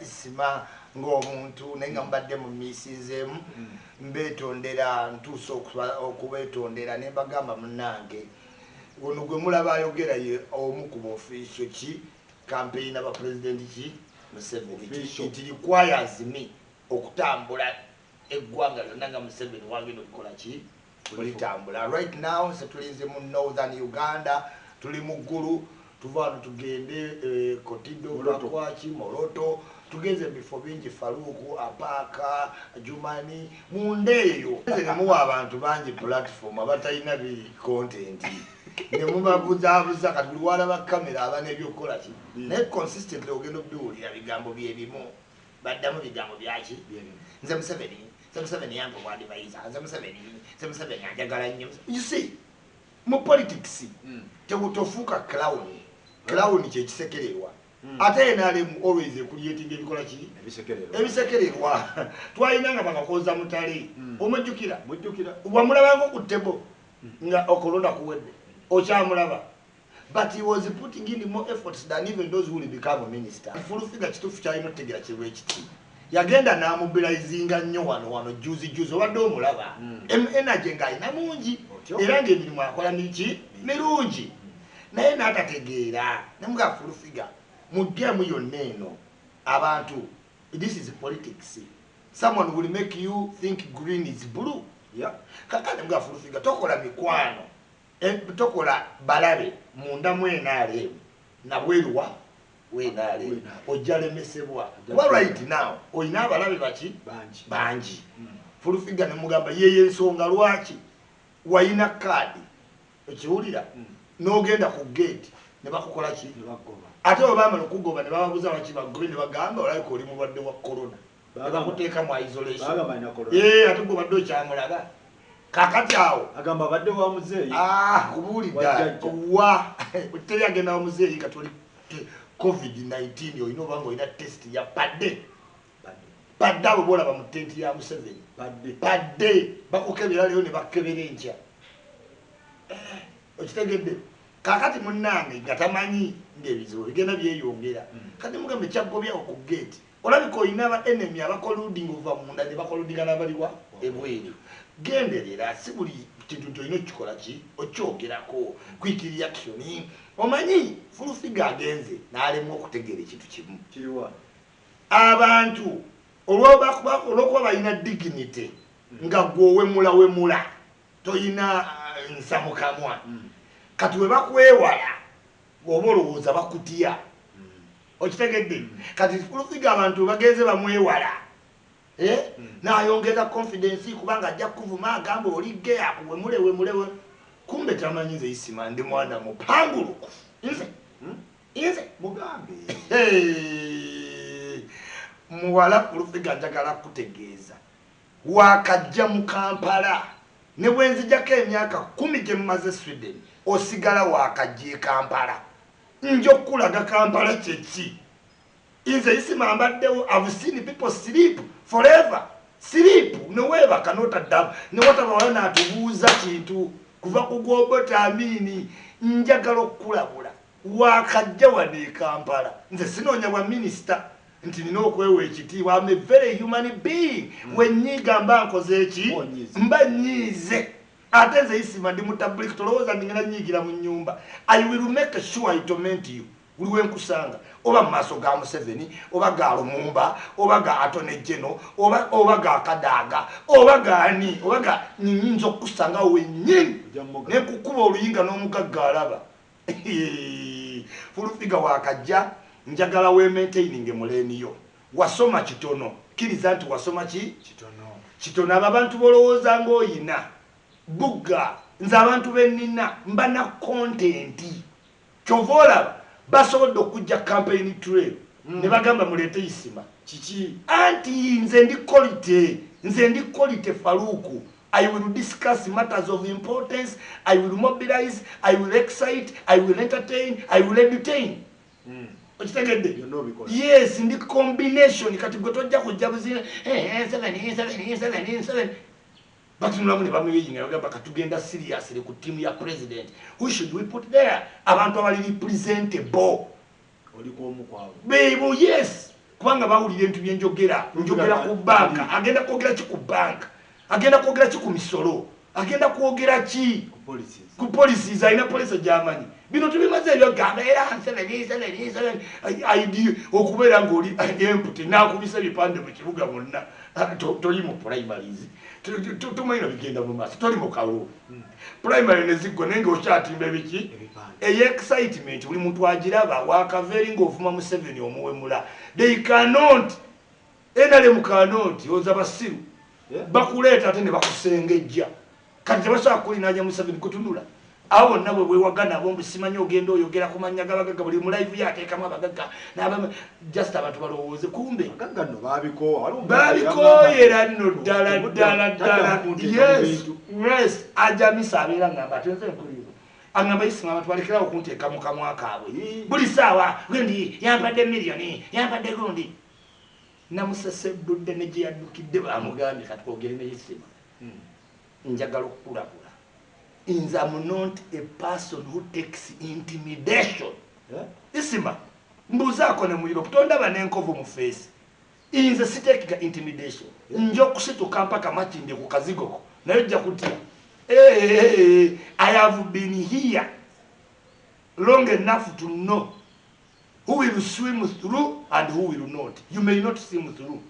isima ng'omuntu naye nga mbadde mu miisizeemu mbeetondera ntuusa okubetondera ne mbagamba munnange ono gwe mulaba ayogera ye omu ku baofficial ki campaign aba president ki Museveni it requires me okutambula eggwanga lyonna nga Museveni wagenda okukola ki olitambula right now se tulinze mu northern Uganda tuli mu ggulu tuvano tugende Kotido Kwachi Moroto tugeze bifo bingi Faruku Apaka Jumani mundeyo muwa abantu bangi platform abatayina bi content ne mubabuzabuza kati wala ba kamera abane byokola ki ne consistently ogendo bduli abigambo byebimu baddamu bigambo byaki nze Museveni yango wadi baiza nze Museveni ajagala nnyo you see mu politics tebutofuka clown kye kisekererwa ate nale always creating ebikola ki ebisekererwa twayina nga bakakoza mutale omujjukira wamulaba ngo ku table nga okolonda kuwedde ochamulaba but he was putting in more efforts than even those who will become a minister fulufiga kitufu kyalina otegera kirwe kiti yagenda na mobilizinga nnyo wano juzi obadde omulaba energy nga ina mungi era ng'emirimu akola niki mirungi naye n'atategeera nemuga fulufiga mugemu yonna eno abantu this is politics someone will make you think green is blue kakati nemuga fulufiga tokola mikwano tokola balabe munda mwenale na bweruwa wenale ojalemesebwa kuba right now oyina abalabe baki bangi fulufiga nemugamba yeye ensonga lwaki wayina kadi ekiwulira n'ogenda ku gate ne bakukola ki ate obama nokugoba ne bababuza baki bagwe ne bagamba olayiko oli mulwadde wa corona bakuteeka mu isolation ate gwe badde okyamulaga kakati awo agamba badde wa muzeeyi kubuulidda wa oteri agenda wa muzeeyi katoli covid-19 olina obanga olina test ya padde abo boolaba mu tenti ya Museveni padde bakukebera leero ne bakebera enkya okitegedde kakati munnange nga tamanyi ng'ebizibu bigenda byeyongera kati mugambe kyagobyawo ku gate olabika olina aba enemy abakoludinga ova munda ne bakoludinga n'abaliwa ebweru genderera si buli kintu kyolina okikola ki okyogerako quick reaction omanyi fulufiga agenze n'alemu okutegeera ekintu kimu abantu olwokuba balina dignity nga gwowemula toyina nsamukamwa kati we bakwewala oba olowooza bakutya okitegedde kati fulufiga abantu bagenze bamwewala nayongeza confidence kubanga ajja kuvuma agamba oli geya wemule kumbe tamanyi nze isima ndi mwana mupanguluku nze mugambe muwala fulufiga njagala kutegeeza wakajja mu Kampala ne bwenzijjako emyaka 10 gye mumaze Sweden osigala wakajja Kampala njokulaga Kampala kyeki nze isima mbaddewo I've seen people sleep forever sleep noweba kanota dab ne watabawala n'atubuuza kintu kuva ku gwobota amini njagala okukulabula wakajja wane Kampala nze sinoonya bwa minister nti nina okwewa ekitiibwa I'm a very human being wenyiga mba nkoze eki mba nyiize ate nze isima ndi mutabuliki tolowooza ndingena nyiigira mu nnyumba I will make sure I torment you buli wenkusanga oba mu maaso ga Museveni oba ga Lumumba oba ga Attorney General oba ga Kadaga oba gaani oba ga nyinza okusanga wennyini nekukuba oluyinga n'omugagga alaba fulufiga wakajja njagala we maintaining muleniyo wasoma kitono kiriza nti wasoma kitono abantu bolowooza ng'oyina bugga nze abantu bennina mba na content kyovoolaba basobodde okujja campaign trail ne bagamba muleete isima kiki anti nze ndi quality Faruku I will discuss matters of importance I will mobilize I will excite I will entertain I will entertain okitegedde yes ndi combination kati gwe tojja kujja buzina 7 batunulamu ne bamuyinga bagamba katugenda seriously ku team ya president who should we put there abantu abali representable oli ko omukwabo bebo yes kubanga bawulira ebintu byenjogera njogera ku banka agenda kwogera ki ku banka agenda kwogera ki ku misolo agenda kwogera ki ku policies alina polisi gy'amanyi bino tubimaze ebyogamba era ID okubeera ng'oli empty n'akubisa ebipande mu kibuga bonna toli mu primaries tumanyi bigenda mu maaso toli mu kalulu primary neziggo naye ng'okyatimba ebiki excitement buli muntu agiraba wakaveri ng'ovuma mu 7 omuwemula they cannot NRM cannot oza basiru bakuleeta ate ne bakusengejja kati tebasobola kulinanya mu 7 kutunula awo nabwe bwewagana bombi simanyi ogenda oyogera ku mannya g'abagagga buli mu live yateekamu abagagga just abantu balowooze kumbe babikooyera nno ddala yes ajamisa abeera ngamba atenze nkuliwo angamba isinga abantu balekerawo okunteeka mu kamwa kaabwe buli saawa gundi yampadde miliyoni yampadde gundi namusesebudde ne gye yaddukidde bamugambye kati kwogere neyisima njagala okukulabula Inze am not a person who takes intimidation. Isima, mbuzaako ne muyiro kutondaba n'enkovu mu face. Inze siteka intimidation. Njo kusituka mpaka machinde ku kazigoko. Nayo jja kutya. I have been here long enough to know who will swim through and who will not. You may not swim through.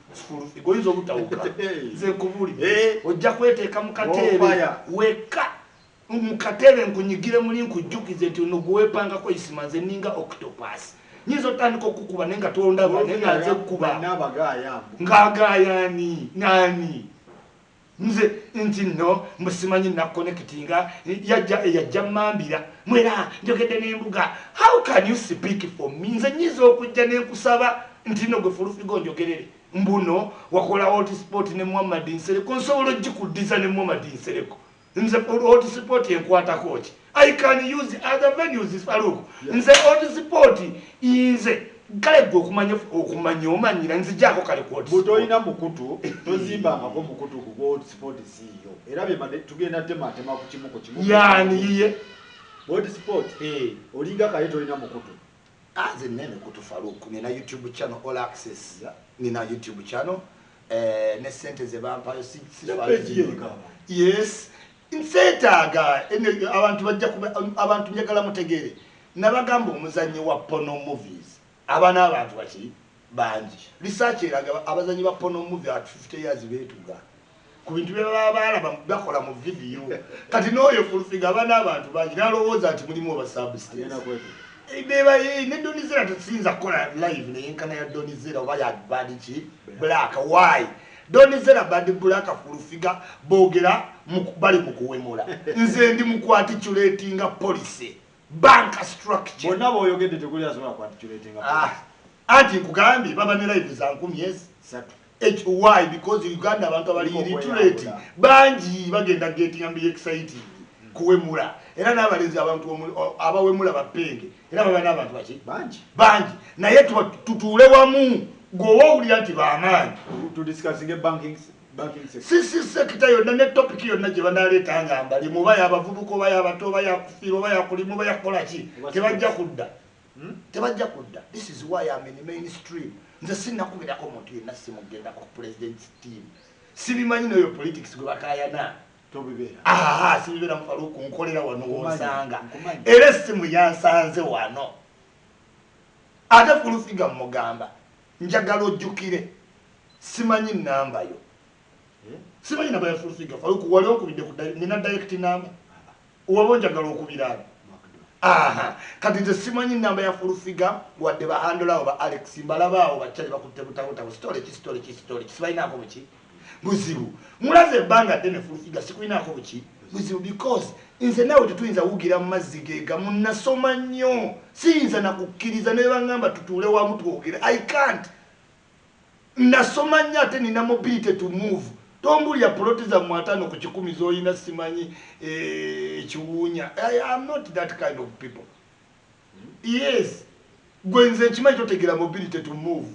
Goizo butawuka. Nze nkubuli. Ojja kweteeka mu kateebe weka. Mukatebe nkunyigire muri nkujjukize nti onoguwepangako isimanze ninga octopus nyizo tandika okukuba nenga tondaba nenga nze kuba ngagayani nani nze nti no musimanyi na connectinga yajja mambira mwera njogedde n'embuga how can you speak for me nze nyizo okujja nenkusaba nti no gwe fulufigo njogerere mbuno wakola hotspot ne Muhammad Nsereko nsobola ogikudiza ne Muhammad Nsereko nze hotspot enkwata kochi I can use other venues Faruku nze hotspot inze kale gwe okumanya omanyira nze jako kale kwoti butoyina mukutu tozimba ngako mukutu ku hotspot siyo era bye tugenda tema ku kimuko yani iye hotspot olinga kale toyina mukutu aze nene kutu Faruku nina YouTube channel all access nina YouTube channel ne sente ze bampayo si yes Nsetaga abantu bajja abantu njagala mutegere nabagamba omuzanyi wa porno movies abana abantu baki banji research eraga abazanyi ba porno movie at 50 years betuga ku bintu baba bakola mu video kati noyo fulfiga abana abantu banji nalowooza ati mulimu oba substance beba ne Donizera tusinza kola live ne yenkana ya Donizera oba ya badiki black why Donizera bad black fulfiga bogera bali mukuwemula nze ndi mukwatitulatinga police bank structure bonna boyogedde tekuli asobola kwatitulatinga anti nkugambye baba ne live za 10 years why because Uganda abantu abali illiterate banji bagenda getting ambi exciting kuwemula era n'abalenzi abantu abawemula bapenge era baba n'abantu baki banji naye tutule wamu gowawulira nti bamaanyi to discussing banking si sector yonna ne topic yonna gye banaleeta nga mbali muba yabavubuka oba yabato oba yakufiira oba yakulimu oba yakukola ki tebajja kudda this is why I'm in the mainstream nze sinnakubirako muntu yenna simugendako ku president's team sibimanyi noyo politics gwe bakayana sibibeera mufaluku nkolera wano wonsanga era essimu yansanze wano ate fulufiga mugamba njagala ojjukire simanyi namba yo simanyi namba ya fulufiga Faruku wali okubidde nina direct namba waba njagala okubirana kati nze simanyi namba ya fulufiga wadde bahandolawo ba Alex mbalabaawo bakyali bakutte butabuta story sibalinaako buki buzibu mulaze ebbanga ddene fulufiga sikulinaako buki buzibu because nze nawe tetuyinza wugira mu mazzi gegamu nasoma nnyo siyinza nakukkiriza ne bangamba tutuule wamu twogere I can't nasoma nnyo ate nina mobility to move tombulya ploti za mwatano ku 10 zoyina simanyi ekiwuunya I am not that kind of people yes gwe nze nkimanyi totegera mobility to move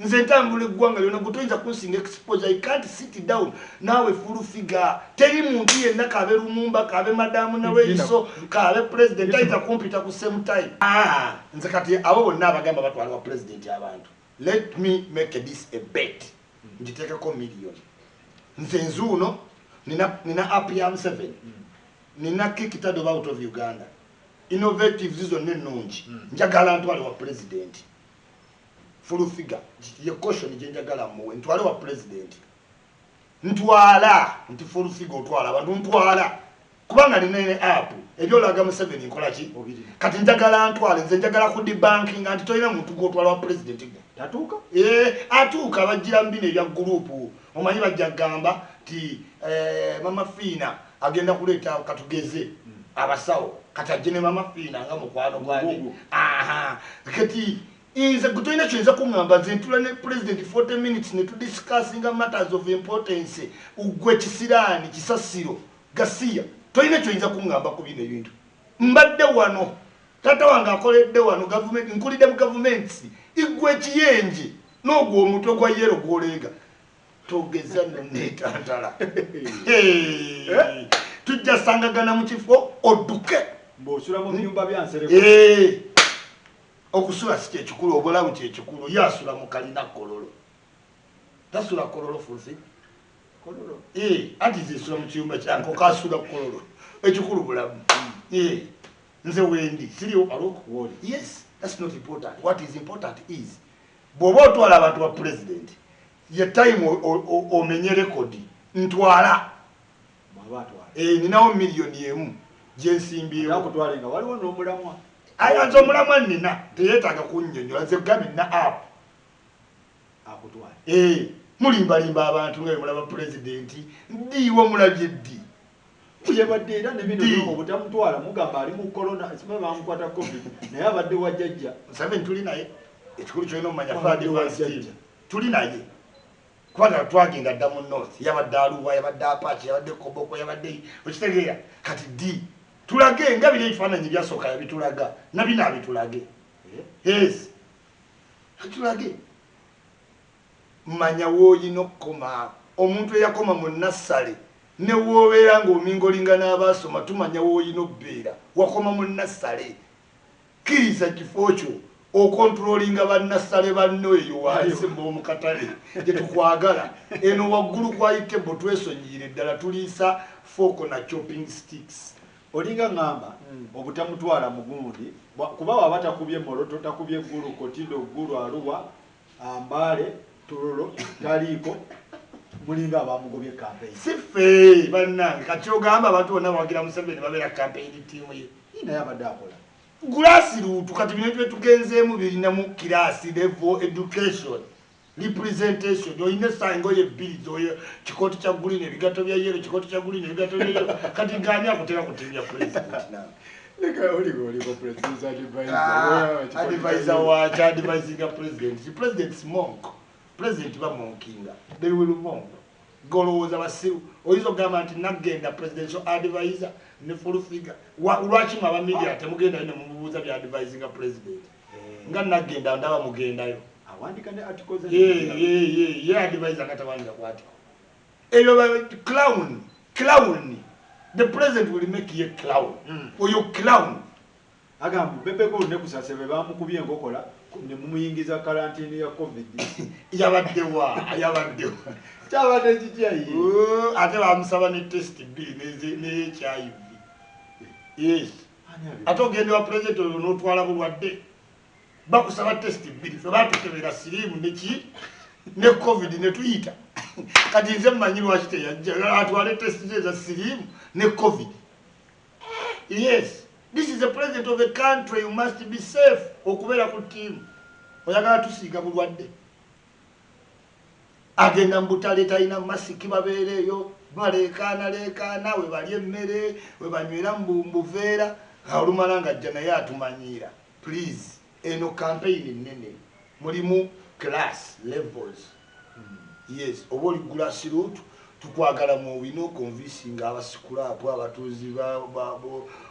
nze ntambula eggwanga lyonna gutoyinza kunsinga exposure I can't sit down nawe fulufiga teri muntu yenna kabe Lumumba kabe madamu Naweiso kabe president ayinza kumpita ku same time nze kati abo bonna abagamba batwalibwa president abantu let me make this a bet njitekeko million nze nzuno nina app ya 7 nina kikitado out of Uganda innovative zizo nenungi njagala ntwale wa president full figure ye caution njagala muwe ntwale wa president ntwala nti full figure otwala abantu ntwala kubanga nine app ebyo laga mu 7 nkola ki kati njagala ntwale nze njagala ku di banking anti toyina muntu gotwala wa president tatuka atuka bajira mbine ya group omanyi bajagamba ti mama Fina agenda kuleta katugeze abasawo katajene mama Fina nga mukwano gwani kati inze kutoina chenza kungamba zentula ne president 40 minutes ne to discussing matters of importance ugwe kisirani kisasiro gasia toina chenza kungamba ku bino ebintu mbadde wano tata wange akoledde wano government nkulide mu governments igwe kiyenje n'ogwo omutwe gwa yero gwolega togeza netantala tujja sangagana mu kifo oduke mbosula mu byumba byansereko okusula si kyekikulu obulamu kyekikulu yasula mu kalina kololo tasula kololo fulfi kololo anti zisula mu kiyumba kyanko kasula kololo ekikulu bulamu nze wendi siriyo aloko yes that's not important. What is important is bobo twala abantu wa president ye time omenye record ntwala ninawo milioni emu jensimbiyo nakutwalenga waliwo n'omulamwa ayanzo mulamwa nina teyetaga kunnyonnyola nze gambe na app akutwala mulimbalimba abantu nga mulaba president ndiwo mulabye ddi yabadde era ne bino obutamutwala mugamba ali mu corona esimaba bamukwata covid naye abadde wajjajja nsabe tuli naye ekikulu kyolina omanya fadi wajjajja tuli naye kubanga twagenda dda mu north yabadde aluwa yabadde apachi yabadde koboko yabadde okitegeera kati di tulage nga biri ebifaananyi byasooka yabitulaga nabina abitulage yes tulage manya wooyina okukoma omuntu eyakoma mu nassale ne wobeera ng'omingolinga n'abaasoma tumanya wooyina obbeera wakoma mu nassale kkiriza kifo kyo okontrolinga bannassale banno eyo wansi mu katale gye tukwagala eno waggulu kwayite bo twesonyiire ddala tuliisa fooko na chopping sticks olinga ngamba obutamutwala mugundi kuba waba takubye moloto takubye ggulu kotindo ggulu aluwa ambale tulolo taliiko mulinga abamugobye campaign sife bannange kati ogamba abantu bonna bawagira Museveni babeera campaign tiimu ye naye abadde akola grassroots kati bino byetugenzeemu birina mu kirasi level education representation oyina sango ye bills oyo kikooti kya green ebigato bya yellow kikooti kya green ebigato bya yellow kati gani akutera kutibya president now leka oli president advisor wa advising a president monk president ba monkinga they will monk golowooza basiru oyizo gamba nti nagenda presidential advisor ne full figure lwaki mwaba media temugenda ne mubuuza bya advising a president nga nagenda ndaba mugendayo awandika ne articles advisor katawandika kwati eyo clown the president will make you clown oyo clown agamba bebeko ne kusasebe bamukubye ngokola ne mumuyingiza karantini ya covid yabaddewa kyabadde kijayi ate bamusaba ne test b ne HIV yes ate ogende wa president oyo n'otwala bulwadde bakusaba test b fe batukebera sirimu neki ne covid ne tuyita kati nze mmanyi lwaki teyajja atwale test za sirimu ne covid yes. This is the president of a country. You must be safe. Okubera ku team. Oyagala tusiga bulwadde. Agenda mbutale taina masiki babeereyo. Balekaana we bali emmere, we banywera mbumbuveera. Olumala ng'ajja naye atumanyiira. Please, eno campaign nene. Mulimu class levels. Yes, oba oli grassroots tukwagala mu wino convincing abasikulapo abatuuzi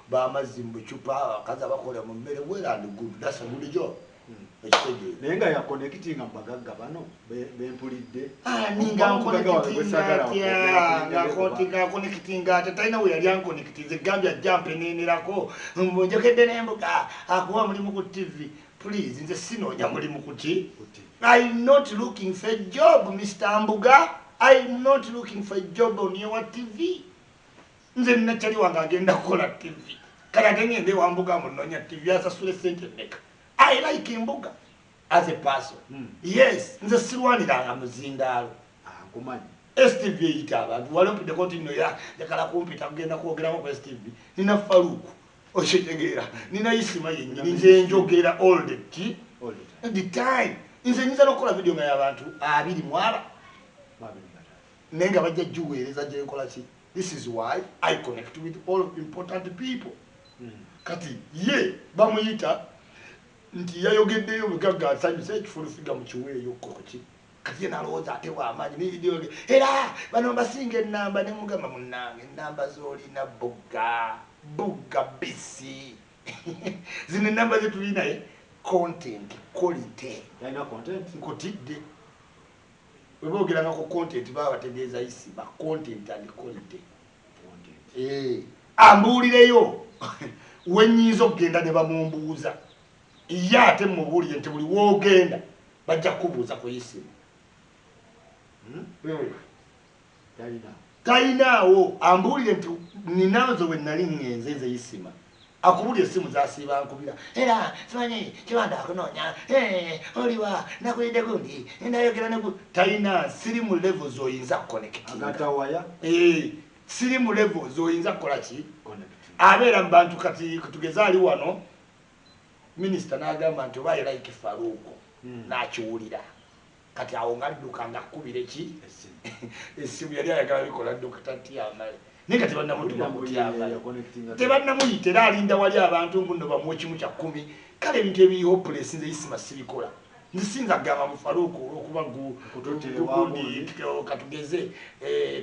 b'amazzi mu bucupa abakazi abakola mu mmere well and good. That's a good job. Naye nga yakonekitinga mu bagagga bano bempulidde ngakonekitinga ate talina we yali ankonekitinze gambya jampa eneenerako njokedde n'embuga akuwa mulimu ku TV please nze sinoonya mulimu kuki I'm not looking for a job Mr. Mbuga I'm not looking for a job on your TV nze nachali wange agenda kukola TV kala ngende wa Mbuga munonya TV asasule sente meka I like Mbuga as a person yes nze sirwaniranga muzindaalo kumanyi STV yita abantu walompide kontino yakala kumpita kugenda kwogerako ku STV nina Faruku oshetegera nina Isima yennyini nze njogera all the time nze nyiza nokola video nga y'abantu 20 nenga bajja juweereza gye nkola ki this is why I connect with all important people kati ye bamuyita nti yayogeddeyo bugagga asanyusa ekifulufiga mu kiweeyo koki kati nalowooza ate w'amaanyi niidio era bano basinga ennamba ne mugamba munnange ennamba z'olina bugga bisi zino ennamba zetulinaye content quality yalina content nkutidde webogeranga ku content baba bategeeza Isima content and quality ambuulireyo wenyinza okugenda ne bamumbuuza ye ate mubuulire nti buli woogenda bajja kubuuza ku Isima talinaawo ambuulire nti ninazo bwe nali ngenze nze Isima akubulya essimu zasiiba nkubira era simanyi kibanda akunoonya oliwa nakulidde gundi ndayogera ne talina siri mu levels oyinza agatawaya siri mu levels oyinza kukola ki abeera mu bantu kati tugeze ali wano minisita n'agamba nti oba like Faruku n'akiwulira kati awo nga dduka nga kkubira eki essimu yali ayagala bikola Dr. Tyamale naye nga tebannamutuma ku Tyamale tebannamuyita era alinda wali abantu mbuno bamuwe kimu kya 10 kale ebintu ebiriho pulesi nze Isima sibikola nzisinza gamba mu Faruku olwokuba gundi katugeze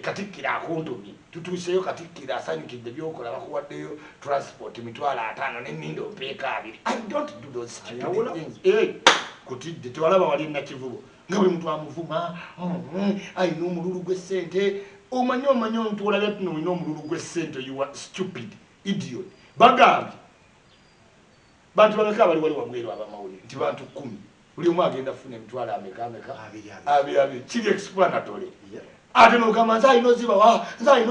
Katikkira akuntumye tutuuseyo Katikkira asanyukidde byokola bakuwaddeyo transport emitwalo 5 n'ennindo mpeeka 2 I don't do those things kutidde tewalaba wali nakivubo nga buli muntu amuvuma ayina omululu gw'essente omanyi omuntu olabye ati noolina omululu gw'essente you are stupid idiot bagambye bantu bameka abali wali wabweru abamawulire nti bantu 10 buli omu agenda funa emitwalo ameka abiri kiri explanatory ate nogamba nze alina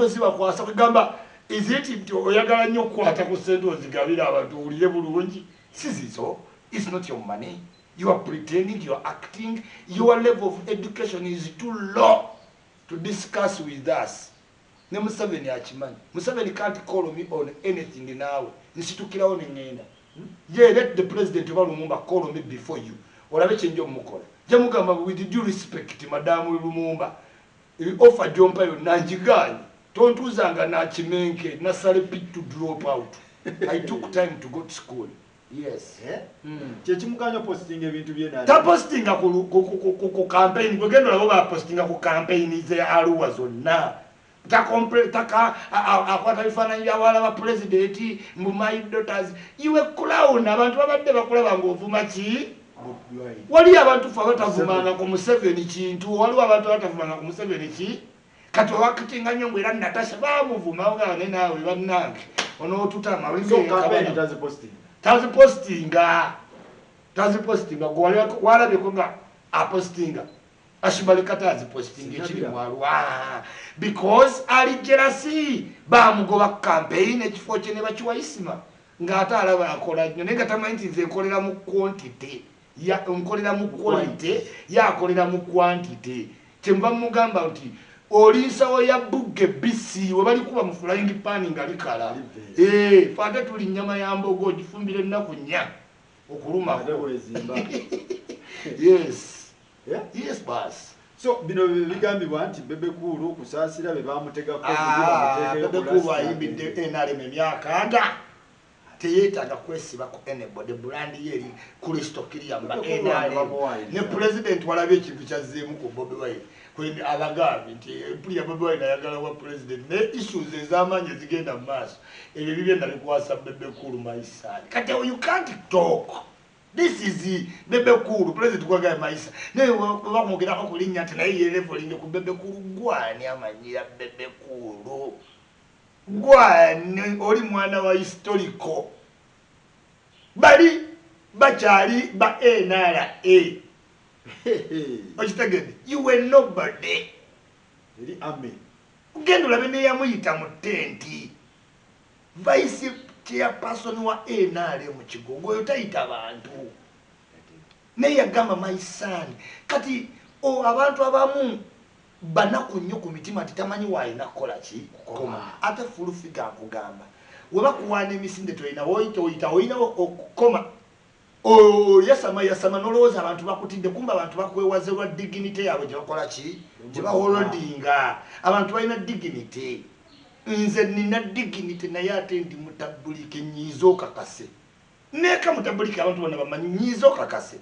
ozibakwasa kwegamba is it nti oyagala nnyo okukwata ku ssente ozigabire abantu owulire bulungi sizizo it's not your money you are pretending, you are acting, your level of education is too low to discuss with us. Ne Museveni achimani. Museveni can't call me on anything now. Nsitukirawo nengenda. Yeah, let the president of Lumumba call me before you. Olabe chenjo mukola. Jamugamba with due respect, Madam Lumumba. Offer jompa yo nanjigani. Tontuzanga na chimenke, na salary to drop out. I took time to go to school. Yes. Chechimukanya posting ebintu bye nani. Ta postinga ku campaign kugendo labo ba postinga ku campaign ze Arua zonna. Ta akwata ifananya ya wala ba president mu my daughters. Iwe clown abantu babadde bakulaba ng'ovuma ki? Wali abantu fa batavumanga ku Museveni kintu, wali abantu batavumanga ku Museveni ki? Kati wakitinga nyongo era Natasha bamuvuma nga ne nawe bannange. Ono tutama so campaign does posting. Tazi postinga wala bekonga apostinga ashibalika tazi postinga chiri mwarwa because ali jealousy bamugoba campaign ekifo kye ne bachiwa Isima ngata alaba akola nnyo nenga tamanti nze nkolera mu quantity ya nkolera mu quality ya akolera mu quantity kyemba mugamba nti olinsawo ya bugge bisi we bali kuba mu flying pan ngalikala fate tuli nyama ya mbogo gifumbire nnaku nnya okuluma yes yes boss so bino bigambibwa nti Bebe Cool okusaasira be bamutegako Bebe Cool ayibidde NRM emyaka nga teyetaaga kwesiba ku anybody brand yeri Kristo Kiriamba NRM ne president walabye ekintu kyazzeemu ku Bobi Wine kwendi abagambi nti empuli ya Bobi Wine ayagala wa president ne issues ez'amaanyi zigenda mu maaso ebyo bigenda bikwasa Bebe Cool maisa kati you can't talk. This is Bebe Cool president kwagaye maisa ne bamugerako ku linnya nti naye leveling ku Bebe Cool gwani amanyira Bebe Cool gwani oli mwana wa historical bali bakyali ba NRA okitegedde you were nobody eri ame ugenda olabe neyamuyita mu tenti vice chairperson wa NRA mu kigongo oyo tayita bantu naye yagamba my son kati abantu abamu banaku nnyo ku mitima ati tamanyi waayina kukola ki kukoma ate full figure akugamba webakuwaana emisinde toyina oyita oyina okukoma yasama nolowooza abantu bakutidde kumba abantu bakwewaze lwa dignity yaabwe gyebakola ki gyebaholodinga abantu balina dignity nze nina dignity naye ate ndi mutabulike nyiiza okakase neeka mutabulike abantu bonna bamanyi nyiiza okakase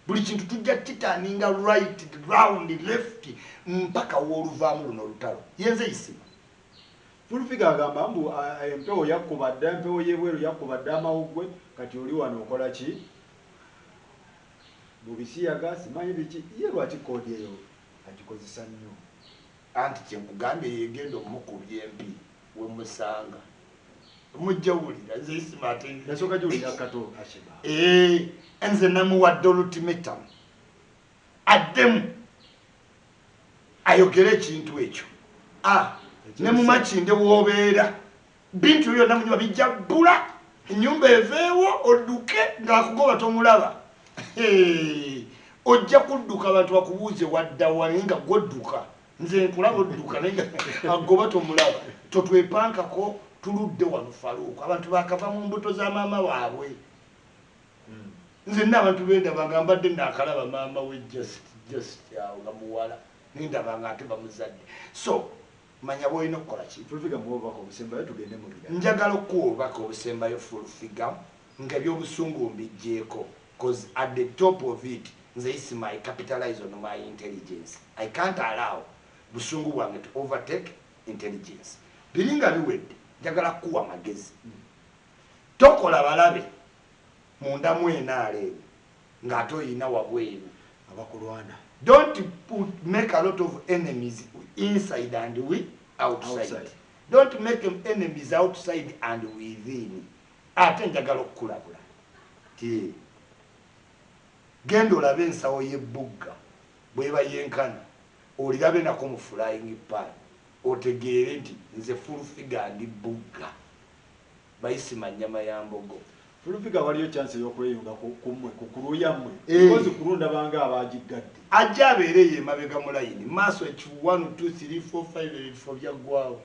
buli kintu tujja titaninga right round left mpaka wooluvaamu luno olutalo yenze isima Fulfiga agamba mbu empewo yakubadde empewo y'ebweru yakubadde amawugwe kati oli wano okola ki mu bisiyaga simanyi biki ye lwaki koodi eyo agikozesa nnyo anti kyenkugambye yegenda omukubya empi wemusanga mujja wulira nze isima ate nasooka giwulira kato asheba nze namuwadde ultimatum addemu ayogere ekintu ekyo ne mu makinde woobeera bintu byonna munyuma bijja bbula ennyumba eveewo odduke ng'akugoba tomulaba ojja kudduka abantu bakubuuze waddawa naye nga gwodduka nze nkulaba odduka naye nga agoba tomulaba totwepankako tuludde wano faluuku abantu bakava mu mbuto za maama waabwe nze nina abantu bendabanga mbadde naakalaba maama we just awo nga muwala nindabanga ate bamuzadde so manya bwolina okukola ki Fulfiga muobubaka obusembayo tugende mu bira njagala okuwa obubaka obusembayo Fulfiga nga ebyobusungu mbijjeeko because at the top of it nze isima I capitalize on my intelligence I can't allow busungu bwange to overtake intelligence biringa biwedde njagala kuwa magezi tokola balabe munda mwenaale ng'ate oyina wabweru abakulwana don't make a lot of enemies inside and outside. Don't make enemies outside and within. Ate njagala okukulabula ti genda olabe ensawo y'ebbugga bweba yenkana olirabe nako mu flying pan otegeere nti nze Fulfiga ndi bugga bayisima nnyama ya mbogo Fulfiga waliyo chance y'okweyunga kumwe kukuluya mmwe because kulunda banga abagigadde ajja abeere ye mabega mu layini maaso ekifu 1 2 3 4 5 ebifo byaggwawo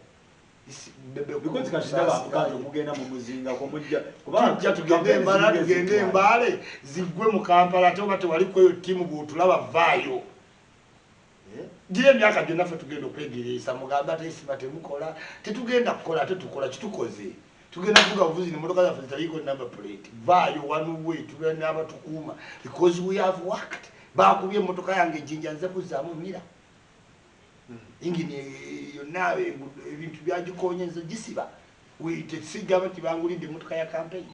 because kati ndaba mugenda mu muzinga kumujja kubanga tugende embaale ziggwe mu Kampala ate oba tewaliko eyo ttiimu bw'otulaba vaayo gira emyaka gyonna ffe tugenda okwegeresa mugamba ate isima temukola tetugenda kukola ate tukola kitukoze tugenda kuvuga buvuzi n'emmotoka zaffe zitaliiko number plate vaayo one way tugenda n'abatukuuma because we have worked bakubye emmotoka yange ejjinja nze kuzzaamu mira ingini yonna ebintu byagikoonye nze gisiba tesigamba nti bangulidde emmotoka ya campaign